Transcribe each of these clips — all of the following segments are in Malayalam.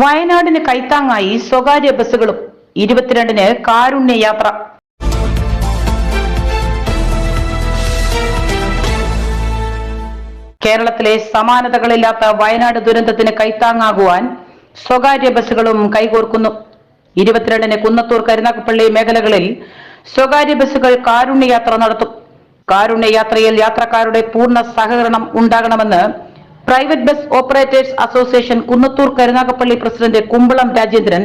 വയനാടിന് കൈത്താങ്ങായി സ്വകാര്യ ബസ്സുകളും 22-ന് കാരുണ്യയാത്ര. കേരളത്തിലെ സമാനതകളില്ലാത്ത വയനാട് ദുരന്തത്തിന് കൈത്താങ്ങാകുവാൻ സ്വകാര്യ ബസ്സുകളും കൈകോർക്കുന്നു. 22-ന് കുന്നത്തൂർ, കരുനാഗപ്പള്ളി മേഖലകളിൽ സ്വകാര്യ ബസ്സുകൾ കാരുണ്യയാത്ര നടത്തും. കാരുണ്യയാത്രയിൽ യാത്രക്കാരുടെ പൂർണ്ണ സഹകരണം ഉണ്ടാകണമെന്ന് private bus operators association Kunnathur Karunagappally president Kumbalam Rajendran,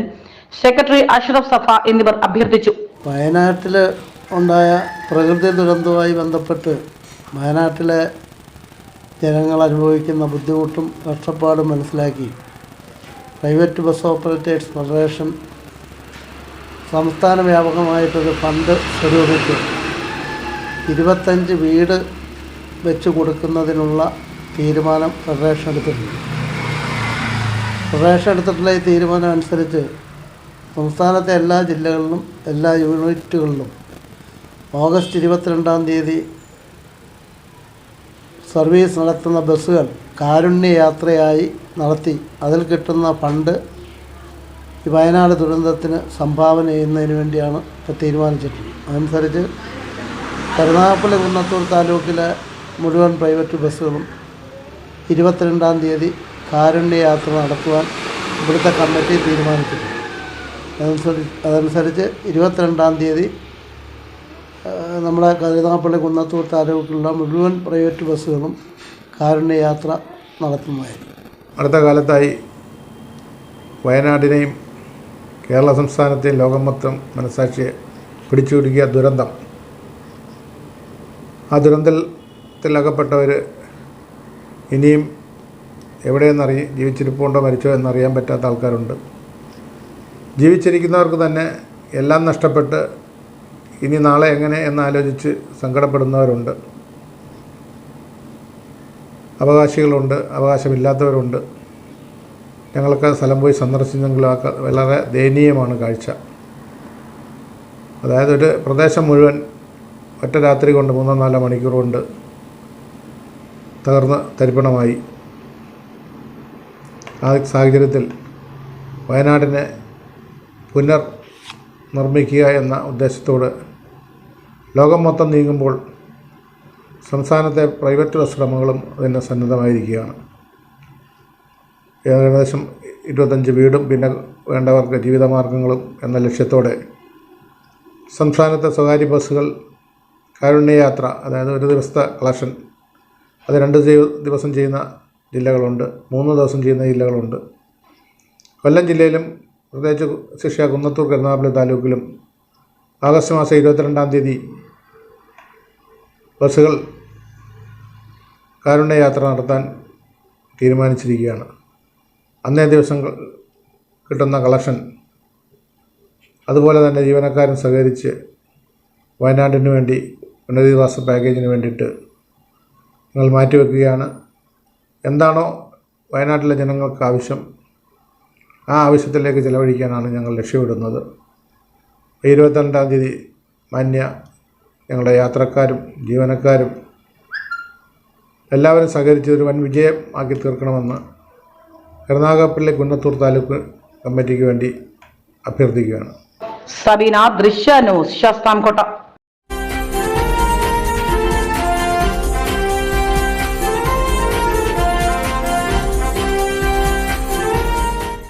secretary Ashraf Safa എന്നിവർ അഭ്യർത്ഥിച്ചു. വയനാട്ടിൽ ഉണ്ടായ പ്രകൃതി ദുരന്തവുമായി ബന്ധപ്പെട്ട് വയനാട്ടിലെ ജനങ്ങൾ അനുഭവിക്കുന്ന ബുദ്ധിമുട്ടും കഷ്ടപ്പാടും മനസ്സിലാക്കി പ്രൈവറ്റ് ബസ് ഓപ്പറേറ്റേഴ്സ് ഫെഡറേഷൻ സംസ്ഥാന വ്യാപകമായിട്ടൊരു ഫണ്ട് സ്വരൂപിച്ച് 25 വീട് വെച്ച് കൊടുക്കുന്നതിനുള്ള തീരുമാനം ഫെഡറേഷൻ എടുത്തിട്ടുണ്ട്. ഫെഡറേഷൻ എടുത്തിട്ടുള്ള ഈ തീരുമാനം അനുസരിച്ച് സംസ്ഥാനത്തെ എല്ലാ ജില്ലകളിലും എല്ലാ യൂണിറ്റുകളിലും ഓഗസ്റ്റ് 22-ാം തീയതി സർവീസ് നടത്തുന്ന ബസ്സുകൾ കാരുണ്യയാത്രയായി നടത്തി അതിൽ കിട്ടുന്ന ഫണ്ട് ഈ വയനാട് ദുരന്തത്തിന് സംഭാവന ചെയ്യുന്നതിന് വേണ്ടിയാണ് ഇപ്പോൾ തീരുമാനിച്ചിട്ടുള്ളത്. അതനുസരിച്ച് കരുനാഗപ്പള്ളി കുന്നത്തൂർ താലൂക്കിലെ മുഴുവൻ പ്രൈവറ്റ് ബസ്സുകളും 22-ാം തീയതി കാരുണ്യയാത്ര നടത്തുവാൻ ഇവിടുത്തെ കമ്മിറ്റി തീരുമാനിച്ചിട്ടുണ്ട്. അതനുസരിച്ച് 22-ാം തീയതി നമ്മുടെ കരുനാഗപ്പള്ളി കുന്നത്തൂർ താലൂക്കിലുള്ള മുഴുവൻ പ്രൈവറ്റ് ബസ്സുകളും കാരുണ്യയാത്ര നടത്തുന്നതായിരിക്കും. അടുത്ത കാലത്തായി വയനാടിനെയും കേരള സംസ്ഥാനത്തെയും ലോകം മൊത്തം മനസ്സാക്ഷിയെ പിടിച്ചുപിടിക്കുക ദുരന്തം. ആ ദുരന്തത്തിലകപ്പെട്ടവർ ഇനിയും ജീവിച്ചിരിപ്പുണ്ടോ മരിച്ചോ എന്നറിയാൻ പറ്റാത്ത ആൾക്കാരുണ്ട്. ജീവിച്ചിരിക്കുന്നവർക്ക് തന്നെ എല്ലാം നഷ്ടപ്പെട്ട് ഇനി നാളെ എങ്ങനെ എന്നാലോചിച്ച് സങ്കടപ്പെടുന്നവരുണ്ട്. അവകാശികളുണ്ട്, അവകാശമില്ലാത്തവരുണ്ട്. ഞങ്ങൾക്ക് സ്ഥലം പോയി സന്ദർശിച്ചെങ്കിലും വളരെ ദയനീയമാണ് കാഴ്ച. അതായത് ഒരു പ്രദേശം മുഴുവൻ ഒറ്റ രാത്രി കൊണ്ട് 3-4 മണിക്കൂർ കൊണ്ട് തകർന്ന് തരിപ്പണമായി. ആ സാഹചര്യത്തിൽ വയനാടിനെ പുനർനിർമ്മിക്കുക എന്ന ഉദ്ദേശത്തോട് ലോകം മൊത്തം നീങ്ങുമ്പോൾ സംസ്ഥാനത്തെ പ്രൈവറ്റ് ബസ് ഉടമകളും അതിന് സന്നദ്ധമായിരിക്കുകയാണ്. ഏകദേശം 25 വീടും പിന്നെ വേണ്ടവർക്ക് ജീവിതമാർഗങ്ങളും എന്ന ലക്ഷ്യത്തോടെ സംസ്ഥാനത്തെ സ്വകാര്യ ബസ്സുകൾ കാരുണ്യയാത്ര, അതായത് ഒരു ദിവസത്തെ കളക്ഷൻ, അത് 2 ദിവസം ചെയ്യുന്ന ജില്ലകളുണ്ട്, 3 ദിവസം ചെയ്യുന്ന ജില്ലകളുണ്ട്. കൊല്ലം ജില്ലയിലും പ്രത്യേകിച്ച് ശിക്ഷ കുന്നത്തൂർ കരുനാഗപ്പള്ളി താലൂക്കിലും ആഗസ്റ്റ് മാസം 22-ാം തീയതി ബസ്സുകൾ കാരുണ്യയാത്ര നടത്താൻ തീരുമാനിച്ചിരിക്കുകയാണ്. അന്നേ ദിവസം കിട്ടുന്ന കളക്ഷൻ അതുപോലെ തന്നെ ജീവനക്കാരും സഹകരിച്ച് വയനാടിന് വേണ്ടി പുനരധിവാസ പാക്കേജിന് വേണ്ടിയിട്ട് ഞങ്ങൾ മാറ്റിവെക്കുകയാണ്. എന്താണോ വയനാട്ടിലെ ജനങ്ങൾക്ക് ആവശ്യം, ആ ആവശ്യത്തിലേക്ക് ചിലവഴിക്കാനാണ് ഞങ്ങൾ ലക്ഷ്യമിടുന്നത്. 22-ാം തീയതി ഞങ്ങളുടെ യാത്രക്കാരും ജീവനക്കാരും എല്ലാവരും സഹകരിച്ച് ഒരു വൻ വിജയം ആക്കി തീർക്കണമെന്ന് കരുനാഗപ്പള്ളി കുന്നത്തൂർ താലൂക്ക് കമ്മിറ്റിക്ക് വേണ്ടി അഭ്യർത്ഥിക്കുകയാണ്. സബീന, ദൃശ്യ ന്യൂസ്, ശാസ്താംകോട്ട.